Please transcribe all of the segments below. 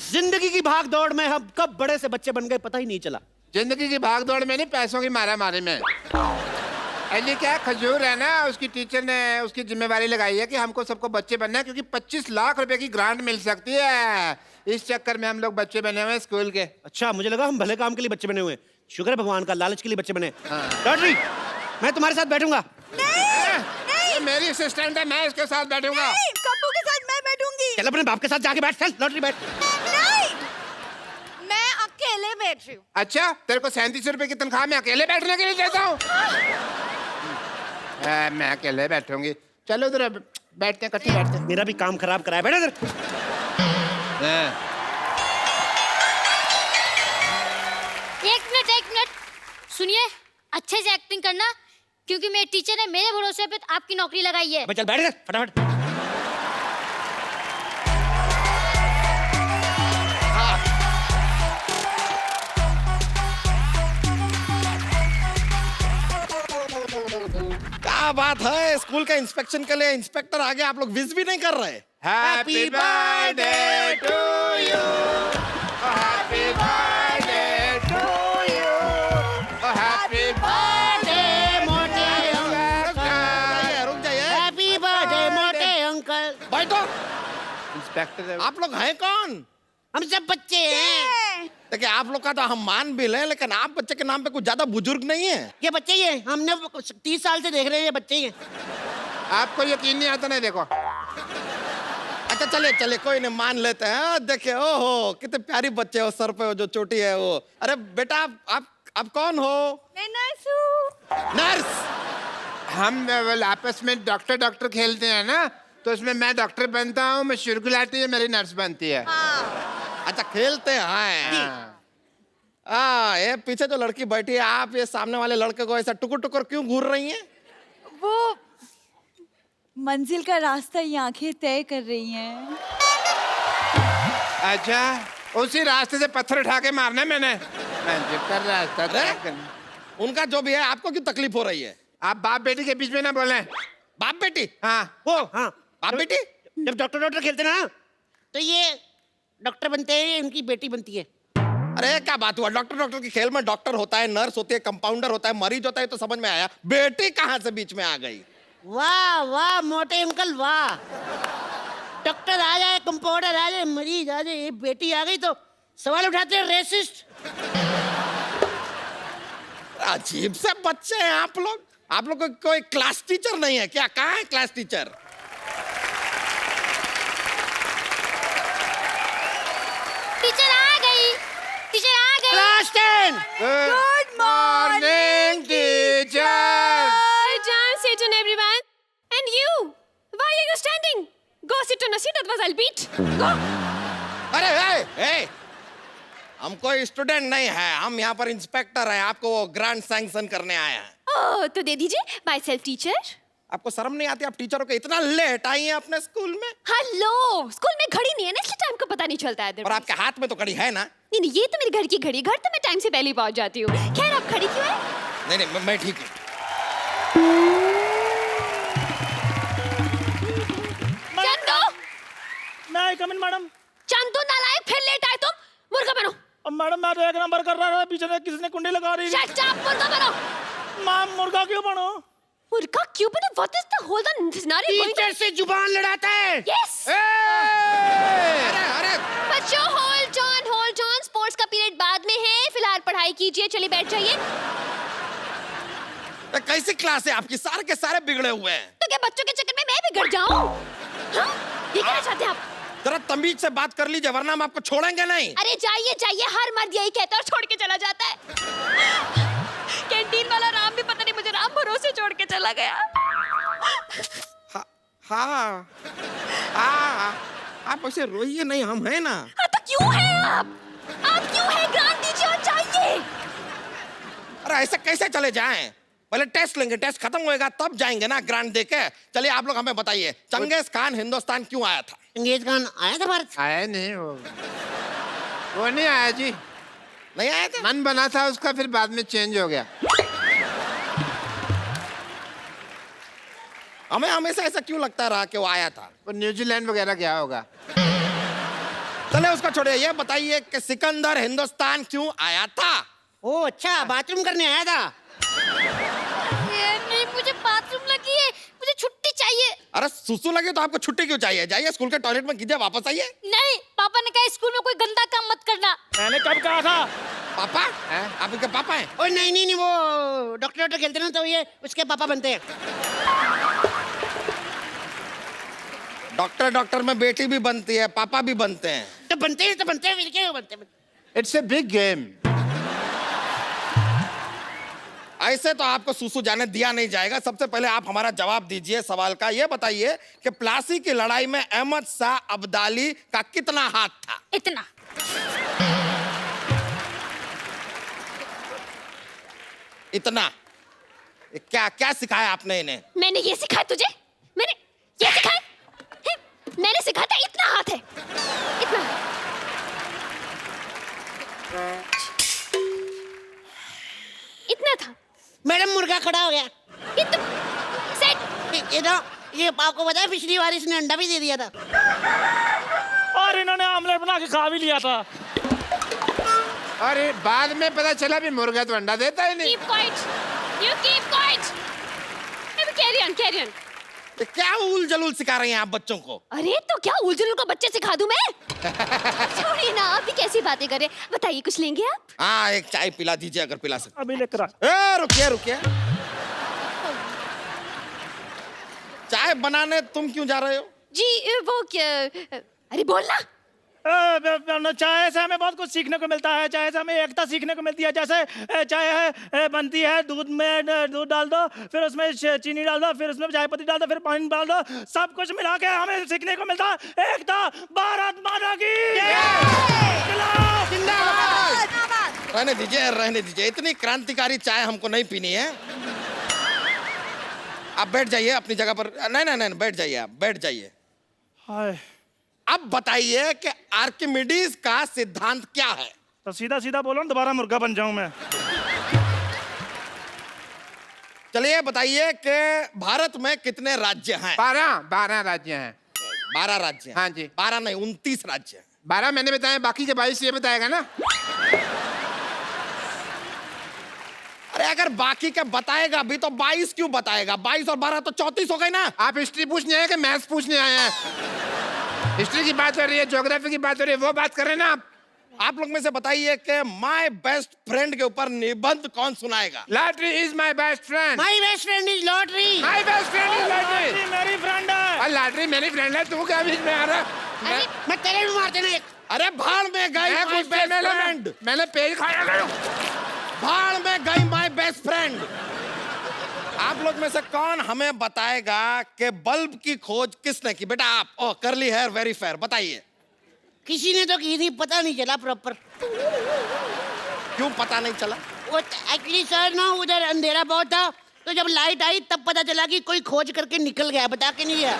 जिंदगी की भाग दौड़ में हम कब बड़े से बच्चे बन गए पता ही नहीं चला। जिंदगी की भाग दौड़ में नहीं, पैसों की मारा मारी में। अली क्या खजूर है ना, उसकी टीचर ने उसकी जिम्मेवारी लगाई है कि हमको सबको बच्चे बनना है, क्योंकि 25 लाख रुपए की ग्रांट मिल सकती है। इस चक्कर में हम लोग बच्चे बने हुए हैं स्कूल के। अच्छा, मुझे लगा हम भले काम के लिए बच्चे बने हुए हैं। शुक्र है भगवान का, लालच के लिए बच्चे बने। लॉटरी, मैं तुम्हारे साथ बैठूंगा। नहीं, मेरी असिस्टेंट है, मैं इसके साथ बैठूंगा। कप्पू के साथ मैं बैठूंगी। चल अपने बाप के साथ जाके बैठ। चल लॉटरी बैठ। नहीं, मैं अकेले बैठ रही हूँ। अच्छा, तेरे को 37 रुपए की तनख्वाह मैं अकेले बैठने के लिए देता हूँ? मैं अकेले बैठूंगी। चलो उधर बैठते हैं, इकट्ठे बैठते हैं। मेरा भी काम खराब कराया। बैठ इधर। एक मिनट सुनिए, अच्छे से एक्टिंग करना, क्योंकि मेरे टीचर ने मेरे भरोसे पे आपकी नौकरी लगाई है। चल बैठ इधर फटाफट। क्या बात है, स्कूल का इंस्पेक्शन के लिए इंस्पेक्टर आ गया, आप लोग विश भी नहीं कर रहे। Happy birthday to you, happy birthday to you, happy birthday मोटे अंकल। रुक जाइए। हैप्पी बर्थडे मोटे अंकल। बैठो। इंस्पेक्टर आप लोग हैं कौन? हम सब बच्चे हैं। देखिए, आप लोग का तो हम मान भी लें, लेकिन आप बच्चे के नाम पे कुछ ज्यादा बुजुर्ग नहीं है। ये बच्चे ही हैं, हमने 30 साल से देख रहे हैं, ये बच्चे ही हैं। आपको यकीन नहीं आता? नहीं देखो। अच्छा चले कोई नहीं, मान लेते हैं। देखिए, ओहो कितने प्यारी बच्चे हो, सर पे वो जो चोटी है वो। अरे बेटा, आप कौन हो? मैं नर्स हूँ। नर्स? हम आपस में डॉक्टर खेलते हैं ना, तो उसमें मैं डॉक्टर बनता हूँ, मैं शुरुगुलाटी है, मेरी नर्स बनती है। अच्छा, खेलते हैं। ये पीछे जो लड़की बैठी है, आप ये सामने वाले लड़के को ऐसा टुकुर टुकुर क्यों घूर रही हैं? वो मंजिल का रास्ता ये आंखें तय कर रही हैं। अच्छा, उसी रास्ते से पत्थर उठा के मारना है मैंने। मंजिल का रास्ता तय करना। उनका जो भी है, आपको क्यों तकलीफ हो रही है? आप बाप बेटी के बीच में ना बोले। बाप बेटी? हाँ हाँ, बाप बेटी? जब डॉक्टर खेलते ना, तो ये डॉक्टर बनते हैं, इनकी बेटी बनती है। अरे क्या बात हुआ, डॉक्टर के खेल में डॉक्टर होता है, नर्स होती है, कंपाउंडर होता है, मरीज होता है, तो समझ में आया। बेटी कहाँ से बीच में आ गई? वाह वाह मोटे अंकल वाह। डॉक्टर आ जाए, कंपाउंडर आ जाए, मरीज आ जाए, ये बेटी आ गई तो सवाल उठाते हैं रेसिस्ट। अजीब से बच्चे हैं आप लोग। आप लोग को कोई क्लास टीचर नहीं है क्या? कहाँ है क्लास टीचर? टीचर आ गई। Class 10। Good morning teacher. John, sit on everyone. And you, why are you standing? Go sit on a seat, otherwise I'll beat. Go. अरे ए, हम कोई स्टूडेंट नहीं है, हम यहाँ पर इंस्पेक्टर हैं, आपको वो ग्रांट सैंक्शन करने आए हैं। Oh, तो दे दीजिए, माई सेल्फ टीचर। आपको शर्म नहीं आती? आप टीचरों को इतना लेट आई हैं अपने स्कूल में? हेलो, स्कूल में घड़ी नहीं है ना, इसलिए टाइम का पता नहीं चलता है। और आपके हाथ में तो घड़ी है ना? नहीं, ये तो मेरे घर की घड़ी, घर तो मैं टाइम से पहले ही पहुंच जाती हूँ। खैर, आप खड़ी क्यों है? नहीं, मैं ठीक हूँ। चंदू, मैं कमिन मैडम। चंदू नालायक, फिर लेट आए तुम। मुर्गा बनो। अब मैडम, मैं तो 1 नंबर कर रहा था, पीछे से किसी ने कुंडी लगा रही थी। शट अप, मुर्गा बनो। मैम, मुर्गा क्यों बनो? मुर्गा क्यों बनो? What is the whole scenario going teacher से जुबान लड़ाता है। Yes. अरे बच्चों, hold on. स्पोर्ट्स का पीरियड बाद में है, फिलहाल पढ़ाई कीजिए। चलिए बैठ जाइए। कैसी क्लास है आपकी? सारे के सारे बिगड़े हुए हैं। तो क्या बच्चों के चक्कर में मैं बिगड़ जाऊं? हाँ? ये कहना चाहते हैं आप? जरा तमीज से बात कर लीजिए, वरना हम आपको छोड़ेंगे नहीं। अरे जाइए, हर मर्द यही कहता है और छोड़ के चला जाता है। कैंटीन वाला राम भी पता नहीं मुझे राम भरोसे छोड़ के चला गया। हाँ, आप ऐसे रोइए नहीं, हम हैं ना। हाँ, तो क्यों है आप क्यों है? ग्रांट दीजिए और जाइए। अरे ऐसे कैसे चले जाएं? पहले टेस्ट लेंगे, टेस्ट खत्म होएगा तब जाएंगे ना ग्रांट देके। चलिए आप लोग हमें बताइए, चंगेज खान हिंदुस्तान क्यों आया था? चंगेज खान आया था भारत? आया नहीं वो नहीं आया जी। नहीं आया था? मन बना था उसका, फिर बाद में चेंज हो गया। हमें हमेशा ऐसा क्यों लगता रहा कि वो आया था? वो न्यूजीलैंड वगैरह गया होगा। चले उसको छोड़िए, ये बताइए कि सिकंदर हिंदुस्तान क्यों आया था? ओ अच्छा, बाथरूम करने आया था। ये नहीं, मुझे बाथरूम लगी है, मुझे छुट्टी चाहिए। अरे सुसु लगे तो आपको छुट्टी क्यों चाहिए? जाइए स्कूल के टॉयलेट में कीजिए, वापस आइए। नहीं, पापा ने कहा स्कूल में कोई गंदा काम मत करना। मैंने कब कहा था? पापा? आप इनके पापा हैं? ओ नहीं नहीं नहीं, वो डॉक्टर खेलते ना, तो ये उसके पापा बनते हैं। डॉक्टर में बेटी भी बनती है, पापा भी बनते हैं। तो बनते हैं फिर क्या बनते हैं? It's a big game. ऐसे तो आपको सुसु जाने दिया नहीं जाएगा। सबसे पहले आप हमारा जवाब दीजिए सवाल का। ये बताइए कि प्लासी की लड़ाई में अहमद शाह अब्दाली का कितना हाथ था? इतना। इतना? क्या क्या सिखाया आपने इन्हें? मैंने ये सिखाया तुझे? मैंने ये सिखाया? मैंने सिखाया था इतना हाथ है, इतना। इतना था। मैडम मुर्गा खड़ा हो गया। ये तो सेट। ये आपको पता है पिछली बार इसने अंडा भी दे दिया था। और इन्होंने आमलेट बना के खा भी लिया था। और बाद में पता चला भी मुर्गा तो अंडा देता ही नहीं। Keep quiet. You keep quiet. Carry on, carry on. ये क्या उल जलूल सिखा रही हैं आप बच्चों को? अरे तो क्या उलझुल को बच्चे सिखा दूं मैं? छोड़िए ना, आप भी कैसी बातें कर रहे हैं। बताइए, कुछ लेंगे आप? हाँ, एक चाय पिला दीजिए अगर पिला सकते। अभी लेकर आ। रुकिए रुकिए, चाय बनाने तुम क्यों जा रहे हो? जी वो क्या? अरे बोलना। चाय से हमें बहुत कुछ सीखने को मिलता है। चाय से हमें एकता सीखने को मिलती है। जैसे चाय है बनती है, दूध में दूध डाल दो, फिर उसमें चीनी डाल दो, फिर उसमें चाय पत्ती डाल दो, फिर पानी डाल दो, सब कुछ मिला के हमें सीखने को मिलता है। एकता, भारत माता की रहने दीजिए, इतनी क्रांतिकारी चाय हमको नहीं पीनी है। आप बैठ जाइए अपनी जगह पर। नहीं, बैठ जाइए, आप बैठ जाइए। हाय, अब बताइए कि आर्किमिडीज का सिद्धांत क्या है? तो सीधा सीधा बोलो ना, दोबारा मुर्गा बन जाऊं मैं। चलिए बताइए कि भारत में कितने राज्य हैं? 12 राज्य हैं। 12 राज्य हैं। हाँ जी। 12 नहीं, 29 राज्य हैं। 12 मैंने बताया, बाकी के 22 ये बताएगा ना। अरे अगर बाकी के बताएगा भी तो 22 क्यों बताएगा? 22 और 12 तो 34 हो गए ना। आप हिस्ट्री पूछने आए कि मैथ्स पूछने आए हैं? हिस्ट्री की बात हो रही है, ज्योग्राफी की बात हो रही है, वो बात कर रहे हैं ना आप लोग में से बताइए कि माय बेस्ट फ्रेंड के ऊपर निबंध कौन सुनाएगा? Lottery is my best friend. My best friend is lottery. My best friend is lottery. मेरी फ्रेंड है। और लॉटरी मेरी फ्रेंड है, तू क्या बीच में आ रहा? मैं तेरे भी मार देना एक। अरे भाड़ में गई माय बेस्ट फ्रेंड। मैंने पेज खाया गया। भाड़ में गई माय बेस्ट फ्रेंड। आप लोग में से कौन हमें बताएगा कि बल्ब की खोज किसने की? बेटा आप। ओ करली हेयर वेरी फेयर, बताइए। किसी ने तो की थी, पता नहीं चला प्रॉपर। क्यों पता नहीं चला? वो एक्चुअली सर ना, उधर अंधेरा बहुत था, तो जब लाइट आई तब पता चला कि कोई खोज करके निकल गया, बता के नहीं गया।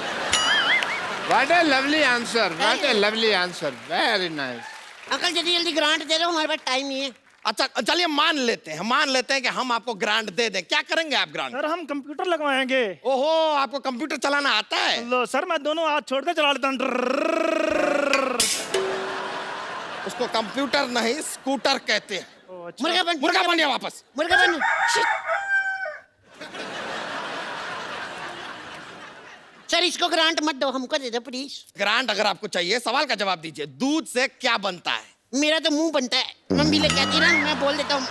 What a lovely answer, what a lovely answer, very nice. Uncle जल्दी जल्दी ग्रांट दे दो, हमारे पास टाइम नहीं है। अच्छा चलिए मान लेते हैं कि हम आपको ग्रांट दे दें। क्या करेंगे आप ग्रांट? सर हम कंप्यूटर लगवाएंगे। ओहो, आपको कंप्यूटर चलाना आता है? लो सर, मैं दोनों हाथ छोड़ के चला लेता हूँ। उसको कंप्यूटर नहीं स्कूटर कहते हैं। मुर्गा बन गया वापस। मुर्गा बन। सर इसको ग्रांट मत दो, हमको दे दो प्लीज। ग्रांट अगर आपको चाहिए, सवाल का जवाब दीजिए। दूध से क्या बनता है? मेरा तो मुंह बनता है, मम्मी ले कहती ना, मैं बोल देता हूँ।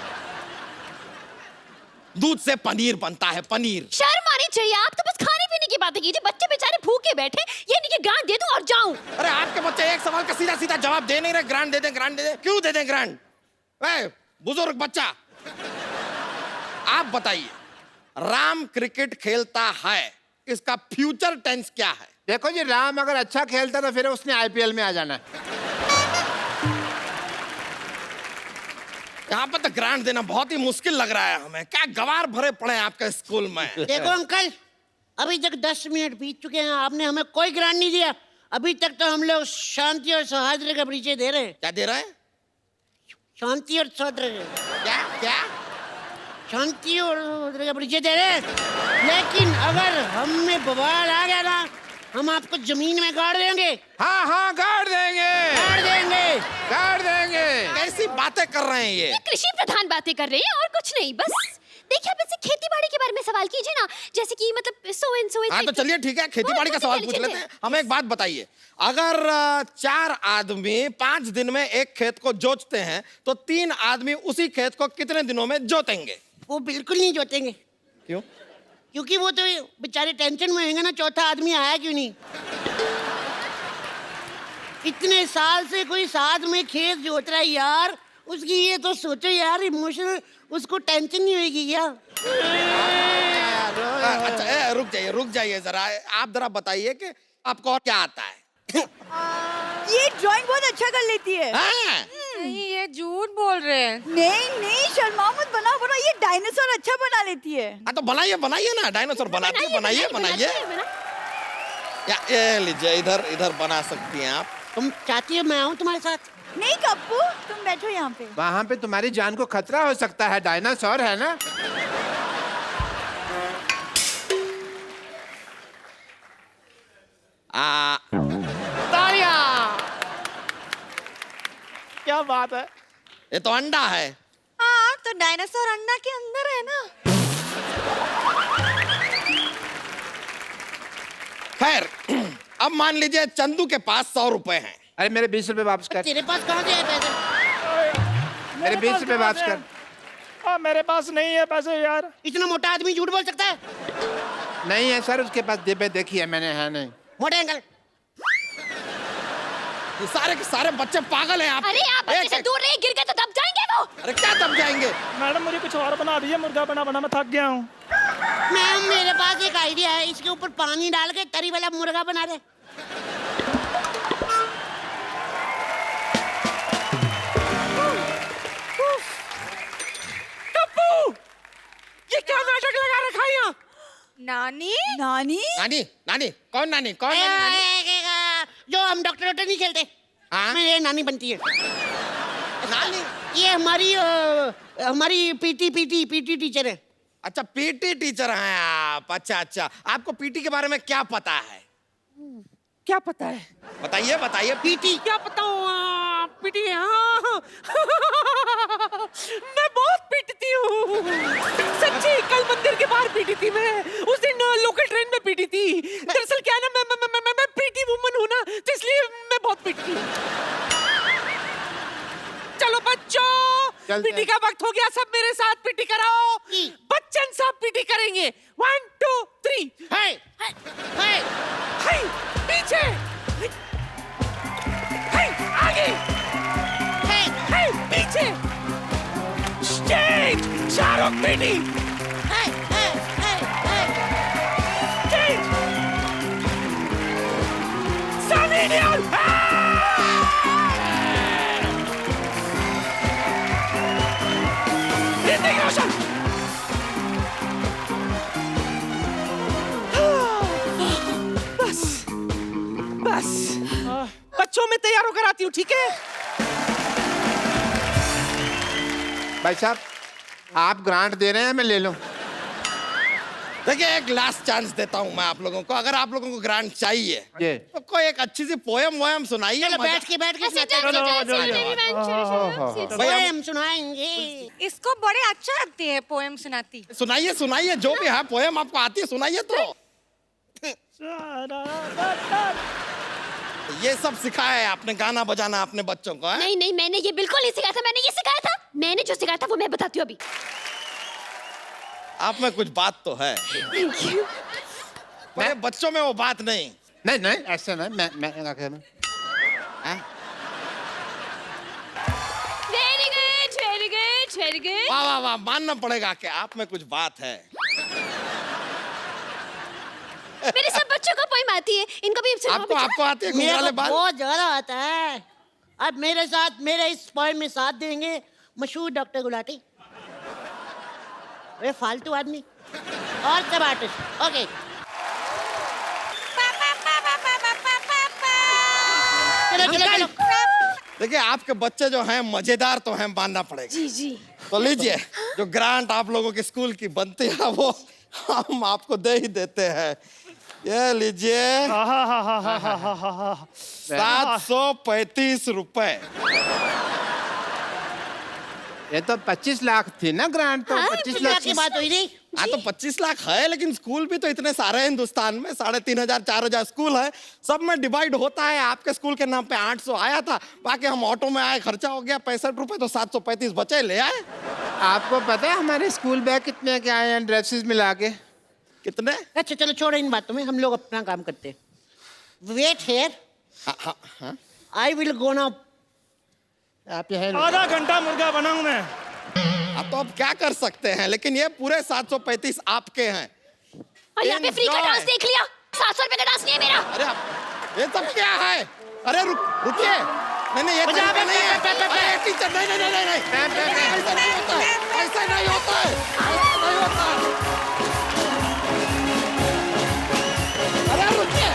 दूध से पनीर बनता है, पनीर। शर्म आनी चाहिए, आप तो बस खाने पीने की बातें कीजिए। बच्चे बेचारे भूखे बैठे, ये नहीं कि ग्रांट दे दूं और जाऊं। अरे आपके बच्चे एक सवाल का सीधा सीधा जवाब दे नहीं रहे। ग्रांट दे दें, ग्रांट दे दें। क्यों दे दें ग्रांट? बुजुर्ग बच्चा, आप बताइए, राम क्रिकेट खेलता है, इसका फ्यूचर टेंस क्या है? देखो जी, राम अगर अच्छा खेलता तो फिर उसने आईपीएल में आ जाना है। यहाँ पर तो ग्रांट देना बहुत ही मुश्किल लग रहा है हमें। क्या गवार भरे पड़े हैं आपके स्कूल में। देखो अंकल, अभी तक 10 मिनट बीत चुके हैं, आपने हमें कोई ग्रांट नहीं दिया। अभी तक तो हम लोग शांति और सौहार्द का परिचय दे रहे हैं। क्या दे रहे हैं? शांति और सौहार्द। क्या क्या? शांति और सौहार्द का परिचय दे रहे हैं। लेकिन अगर हम में बवाल आ गया ना, हम आपको जमीन में गाड़ देंगे, हाँ हाँ गाड़ देंगे, गाड़ देंगे। गाड़ देंगे। कैसी बातें कर रहे हैं ये? कृषि प्रधान बातें कर रहे हैं और कुछ नहीं। बस देखिए, आप इससे खेती बाड़ी के बारे में सवाल कीजिए ना, जैसे कि मतलब सो एंड सो। हाँ तो चलिए ठीक है, खेती बाड़ी का सवाल पूछ लेते हैं। हमें एक बात बताइए, अगर 4 आदमी 5 दिन में एक खेत को जोतते हैं तो 3 आदमी उसी खेत को कितने दिनों में जोतेंगे? वो बिल्कुल नहीं जोतेंगे। क्यों? क्योंकि वो तो बेचारे टेंशन में होंगे ना, चौथा आदमी आया क्यों नहीं। इतने साल से कोई साथ में खेत जोत रहा है यार, उसकी ये तो सोचो यार, इमोशनल उसको टेंशन नहीं होगी क्या? अच्छा रुक जाइए जरा, आप जरा बताइए कि आपको और क्या आता है? ये ड्राइंग बहुत अच्छा कर लेती है। हाँ? नहीं, ये झूठ बोल रहे हैं। नहीं शर्मा मत, बना ये डायनासोर अच्छा बना लेती है। हाँ तो बनाइए ना, डायनासोर बनाती है, बनाइए। या ये लीजिए, इधर बना सकती हैं आप। तुम चाहती हो मैं आऊँ तुम्हारे साथ? नहीं कप्पू, तुम बैठो यहाँ पे। वहाँ पे तुम्हारी जान को खतरा हो सकता है, डायनासोर है ना। तालियां! क्या बात है। ये तो अंडा है। हाँ, तो डायनासोर अंडा के अंदर है ना। खैर, अब मान लीजिए चंदू के पास 100 रुपए हैं। अरे मेरे 20 रुपए वापस कर, तेरे पास कहाँ से आए पैसे? मेरे 20 रुपए वापस कर। हाँ, मेरे पास नहीं है पैसे यार। इतना मोटा आदमी झूठ बोल सकता है? नहीं है सर, उसके पास जेबे देखी है मैंने, है नहीं। मोटे अंकल, ये सारे के सारे बच्चे पागल हैं आप। अरे आप बच्चे से दूर रहिए, गिर गए तो दब जाएंगे वो। अरे क्या दब जाएंगे? मैडम मुझे कुछ और बना दीजिए, मुर्गा बना मैं थक गया हूँ। मैम मेरे पास एक आइडिया है, इसके ऊपर पानी डाल के तरी वाला मुर्गा बना दे। ये क्या नाटक लगा रखा है यहाँ? नानी नानी कौन नानी? जो हम डॉक्टर नहीं खेलते, हाँ? मैं ये नानी बनती है। नानी? ये हमारी पीटी टीचर है। अच्छा, पीटी टीचर हैं आप। अच्छा, आपको पीटी के बारे में क्या पता है? क्या पता है? बताइए। पीटी क्या बताऊँ? पीटी, हाँ। मैं बहुत पीटती हूँ, सच्ची। कल मंदिर के बाहर पीटी थी मैं, उस दिन लोकल ट्रेन में पीटी थी। दरअसल क्या है ना, मैं पीटी वुमन हूँ ना, तो इसलिए मैं बहुत पीटती हूँ। चलो बच्चों, चलते पीटी का वक्त हो गया, सब मेरे साथ पीटी कराओ। बच्चन सब पीटी करेंगे। 1 2 3। है हाय, पीछे, हाय, आगे, हाय, पीछे, stage, Shahrukh PT, stage, Sunny Deol, Hrithik Roshan. बस बच्चों में तैयार होकर आती हूँ, ठीक है? भाई साहब, आप ग्रांट दे रहे हैं, मैं ले लूं? देखिए, एक लास्ट चांस देता हूँ मैं आप लोगों को। अगर आप लोगों को ग्रांट चाहिए तो कोई एक अच्छी सी पोयम सुनाइए। बैठ के पोएम सुनाएंगे। इसको बड़े अच्छा लगती है पोएम सुनाती। सुनाइए, जो भी है पोयम आपको आती है, सुनाइए। तो ये सब सिखाया है आपने, गाना बजाना अपने बच्चों को? है? नहीं, मैंने ये बिल्कुल नहीं सिखाया था। मैंने जो सिखाया था वो मैं बताती हूँ अभी। आप में कुछ बात तो है, मेरे बच्चों में वो बात नहीं। नहीं ऐसे नहीं, मैं क्या कह रहा हूं? Very good. वाह, मानना पड़ेगा कि आप में कुछ बात है। मेरे सब बच्चों को पोएम आती है, इनको भी आपको आती है? मेरे घुंघराले को बाल? बहुत ज्यादा आता है। अब मेरे इस पोएम में साथ देंगे मशहूर डॉक्टर गुलाटी, वे फालतू आदमी और सब आर्टिस्ट। ओके, चलो। देखिए, आपके बच्चे जो हैं मजेदार तो हैं, मानना पड़ेगा। जी। तो लीजिए, जो ग्रांट आप लोगों के स्कूल की बनती है वो हम आपको दे ही देते हैं। ये लीजिए आहा 735 रुपए। ये तो 25 लाख थी ना ग्रांट, तो 25 लाख की बात हुई नहीं। हाँ तो 25 लाख है, लेकिन स्कूल भी तो इतने सारे हैं हिंदुस्तान में, 3,500 4,000 स्कूल है, सब में डिवाइड होता है। आपके स्कूल के नाम पे 800 आया था, बाकी हम ऑटो में आए, खर्चा हो गया 65 रुपए, तो 735 बचे, ले आए। आपको पता है हमारे स्कूल बैग कितने के आए हैं ड्रेसेस मिला के? कितने? अच्छा चलो छोड़ो इन बातों में, हम लोग अपना काम करते हैं। Wait here, I will go now. आप यहाँ आधा घंटा मुर्गा बनाऊं मैं। अब तो अब क्या कर सकते हैं, लेकिन ये पूरे 735 आपके हैं। और यहाँ पे फ्री का Enjoy। डांस देख लिया, 700 रुपए का डांस नहीं है मेरा। अरे ये सब क्या है? अरे रुकिए, नहीं ये तरीका नहीं है। अरे टीचर, नहीं नहीं नहीं नहीं ऐसा नहीं होता है, ऐसा नहीं होता है, ऐसा नहीं होता है। अरे रुकिए,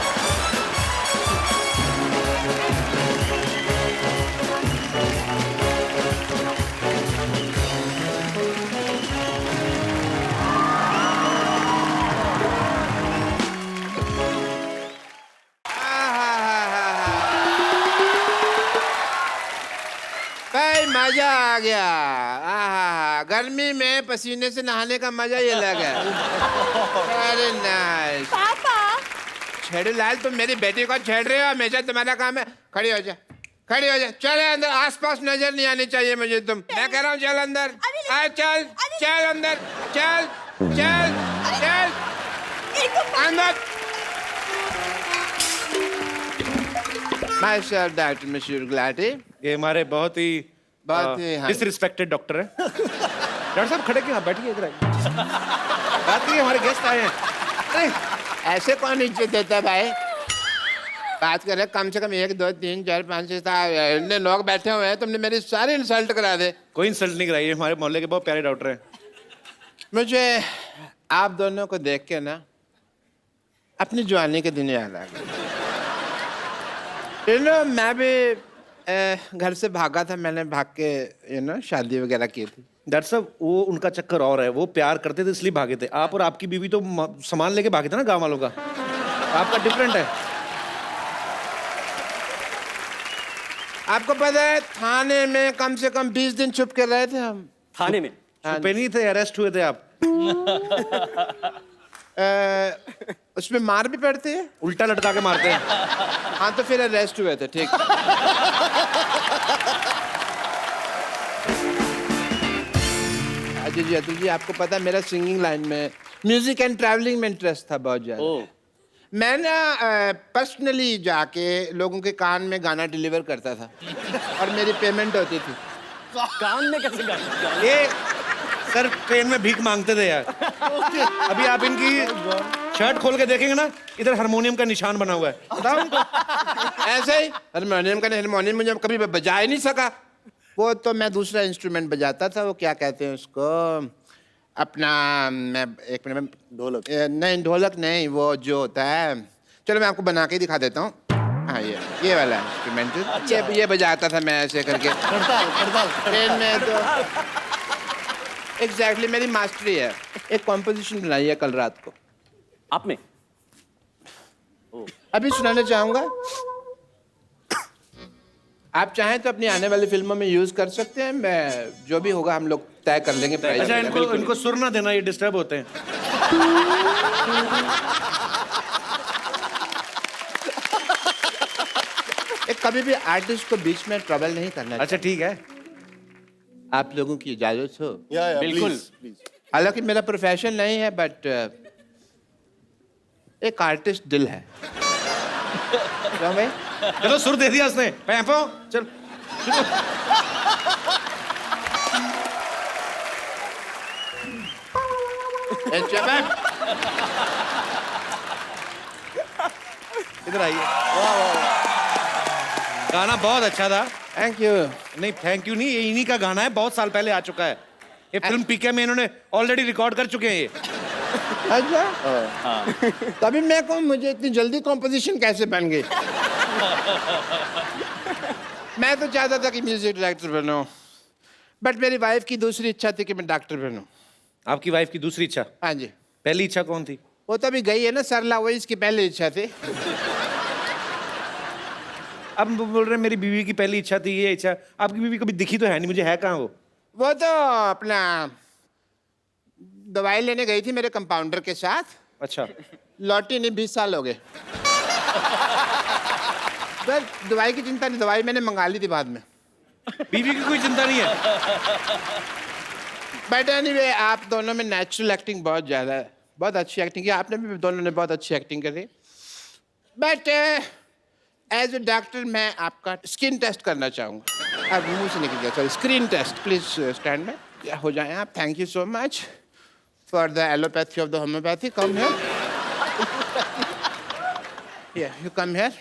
भाई मजा आ गया। आहा, गर्मी में पसीने से नहाने का मजा ये लगा। अरे नाइस। पापा छेड़ू लाल, तुम मेरी बेटी को छेड़ रहे हो, हमेशा तुम्हारा काम है। खड़ी हो जा, खड़ी हो जा, चल अंदर, आसपास नजर नहीं आनी चाहिए मुझे तुम। मैं कह रहा हूँ चल अंदर, आ चल, चल अंदर, चल चल चल अंदर। मास्टर डॉक्टर मिस्टर गुलाटी, ये हमारे बहुत ही बहुत ही, हाँ। डिसरिस्पेक्टेड डॉक्टर है। डॉक्टर साहब खड़े क्यों, आप बैठिए इधर आइए। बात करिए, हमारे गेस्ट आए हैं। अरे, ऐसे कौन इज्जत देता है भाई? बात कर रहे, कम से कम 1 2 3 4 5 6 7 इतने लोग बैठे हुए हैं, तुमने मेरी सारी इंसल्ट करा दे। कोई इंसल्ट नहीं कराइए, हमारे मोहल्ले के बहुत प्यारे डॉक्टर हैं। मुझे आप दोनों को देख के ना अपनी जवानी के दिन याद आ गए। मैं भी घर से भागा था, मैंने भाग के शादी वगैरह की थी। डॉक्टर साहब, वो उनका चक्कर और है, वो प्यार करते थे इसलिए भागे थे। आप और आपकी बीवी तो सामान लेके भागे थे ना गांव वालों का, आपका डिफरेंट है। आपको पता है थाने में कम से कम 20 दिन छुप के रहे थे हम। थाने में छुपे नहीं थे, अरेस्ट हुए थे आप। उसमें मार भी पड़ती है, उल्टा लटका के मारते हैं। हाँ तो फिर अरेस्ट हुए थे, ठीक। अजय जी, अतुल जी, आपको पता है मेरा सिंगिंग लाइन में, म्यूजिक एंड ट्रैवलिंग में इंटरेस्ट था बहुत ज्यादा। मैं ना पर्सनली जाके लोगों के कान में गाना डिलीवर करता था और मेरी पेमेंट होती थी। कान में कैसे गाना? ये सर ट्रेन में भीख मांगते थे यार। अभी आप इनकी शर्ट खोल के देखेंगे ना, इधर हारमोनियम का निशान बना हुआ है, बताओ उनको। ऐसे ही हारमोनियम मुझे कभी बजा ही नहीं सका। वो तो मैं दूसरा इंस्ट्रूमेंट बजाता था, वो क्या कहते हैं उसको, अपना, मैं एक मिनट में, ढोलक नहीं, ढोलक नहीं, वो जो होता है, चलो मैं आपको बना के दिखा देता हूँ। हाँ ये वाला इंस्ट्रूमेंट, अच्छा। ये बजाता था मैं ऐसे करके ट्रेन में। तो एग्जैक्टली मेरी मास्टरी है। एक कॉम्पोजिशन बनाई है कल रात को। आप में अभी सुनाना चाहूंगा, आप चाहें तो अपनी आने वाली फिल्मों में यूज कर सकते हैं। मैं जो भी होगा हम लोग तय कर लेंगे प्राइस। अच्छा, इनको सुर ना देना, ये डिस्टर्ब होते हैं। कभी भी आर्टिस्ट को बीच में ट्रबल नहीं करना। अच्छा ठीक है, आप लोगों की इजाजत हो? बिल्कुल। हालांकि मेरा प्रोफेशन नहीं है, बट एक आर्टिस्ट दिल है। क्यों भाई? चलो सुर दे दिया उसने, पैंपो चल। इधर आइए। गाना बहुत अच्छा था। Thank you. नहीं थैंक यू नहीं, ये इन्हीं का गाना है, बहुत साल पहले आ चुका है। ये फिल्म पीके में इन्होंने ऑलरेडी रिकॉर्ड कर चुके हैं ये। अच्छा, तभी मैं कहूँ मुझे इतनी जल्दी कॉम्पोजिशन कैसे बन गई। मैं तो चाहता था कि म्यूजिक डायरेक्टर बनूं, बट मेरी वाइफ की दूसरी इच्छा थी कि मैं डॉक्टर बनूं। आपकी वाइफ की दूसरी इच्छा? हाँ जी। पहली इच्छा कौन थी? वो तो अभी गई है ना सरला, वही इसकी पहली इच्छा थी। अब वो बोल रहे हैं मेरी बीवी की पहली इच्छा थी ये इच्छा। आपकी बीवी कभी दिखी तो है नहीं मुझे, है कहाँ वो? वो तो अपना दवाई लेने गई थी मेरे कंपाउंडर के साथ। अच्छा। लौटी नहीं, 20 साल हो गए। बस दवाई की चिंता नहीं, दवाई मैंने मंगा ली थी बाद में। बीवी की कोई चिंता नहीं है। बट एनीवे, आप दोनों में नेचुरल एक्टिंग बहुत ज़्यादा है, बहुत अच्छी एक्टिंग की आपने भी, दोनों ने बहुत अच्छी एक्टिंग करी। बट एज ए डॉक्टर मैं आपका स्किन टेस्ट करना चाहूँगा। अब मुंह से निकल गया, sorry, screen test. Please stand में हो जाएं आप। Thank you so much for the allopathy of the homeopathy. Come here, you come here.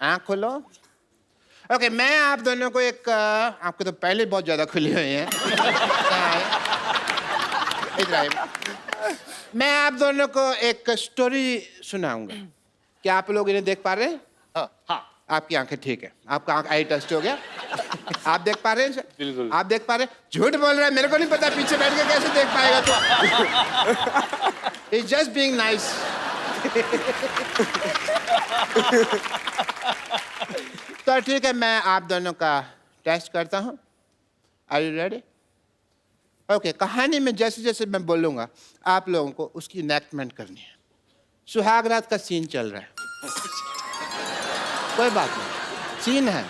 आँख खोलो। ओके, मैं आप दोनों को एक आपको तो पहले बहुत ज़्यादा खुली हुई है। इधर आइए। मैं आप दोनों को एक स्टोरी सुनाऊंगा। क्या आप लोग इन्हें देख पा रहे हैं? हाँ। आपकी आंखें ठीक है, आपका आंख आई टेस्ट हो गया। आप देख पा रहे हैं? बिल्कुल। आप देख पा रहे हैं? झूठ बोल रहा है, मेरे को नहीं पता, पीछे बैठ के कैसे देख पाएगा तू? It's just being nice. तो ठीक है, मैं आप दोनों का टेस्ट करता हूँ। Are you ready? ओके, कहानी में जैसे जैसे मैं बोलूँगा आप लोगों को उसकी इनैक्टमेंट करनी है। सुहाग रात का सीन चल रहा है। कोई बात नहीं, सीन है।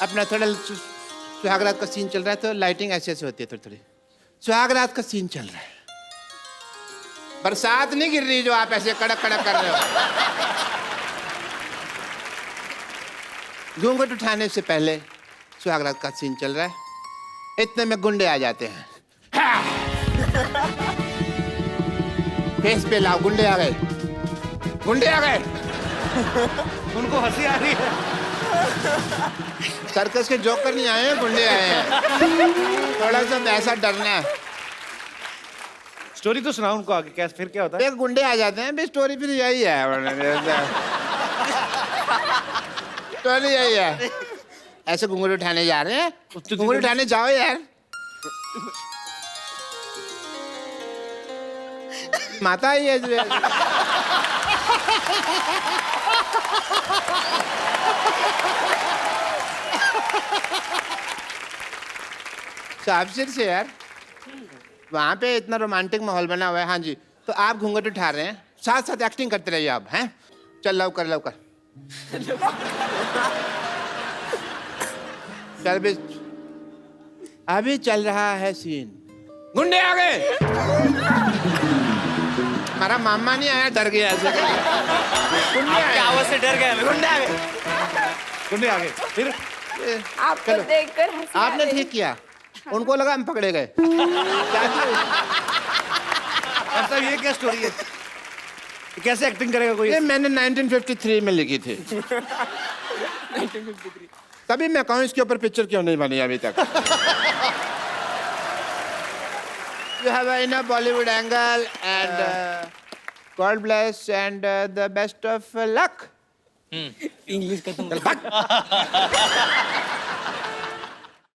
अपना थोड़ा सुहाग रात का सीन चल रहा है तो लाइटिंग ऐसे ऐसे होती है थोड़ी थोड़ी। सुहाग रात का सीन चल रहा है, बरसात नहीं गिर रही जो आप ऐसे कड़क कड़क कर रहे हो। घूंघट उठाने से पहले सुहाग रात का सीन चल रहा है, इतने में गुंडे आ जाते हैं। फेस पे लाओ, गुंडे आ गए, गुंडे आ गए। उनको हंसी आ रही है। सर्कस के जोकर नहीं आए हैं, गुंडे आए हैं। थोड़ा सा ऐसा डरना है। स्टोरी तो सुनाओ उनको आगे, कैसे फिर क्या होता है? एक गुंडे आ जाते हैं, बे स्टोरी फिर यही है। स्टोरी यही है। ऐसे घुंघरू उठाने जा रहे हैं, घुंघरू उठाने जाओ यार। माता ही है। साफ से यार, वहाँ पे इतना रोमांटिक माहौल बना हुआ है। हाँ जी, तो आप घूंघट उठा रहे हैं, साथ साथ एक्टिंग करते रहिए आप। हैं, चल लव कर, लव कर। चल भी, अभी चल रहा है सीन। गुंडे आ गए। हमारा मामा नहीं आया, डर गया ऐसे। गुंडे आए, आवाज से डर गया। गुंडे आ गए। फिर आपको देखकर हंसी आ आपने रही। ठीक किया, उनको लगा हम पकड़े गए। क्या किया? मतलब ये क्या स्टोरी है? कैसे एक्टिंग करेगा कोई? ये मैंने 1953 में लिखी थी। तभी मैं कहूँ इसके ऊपर पिक्चर क्यों नहीं बनी अभी तक। You have enough Bollywood angle and God bless and the best of luck. English का तुम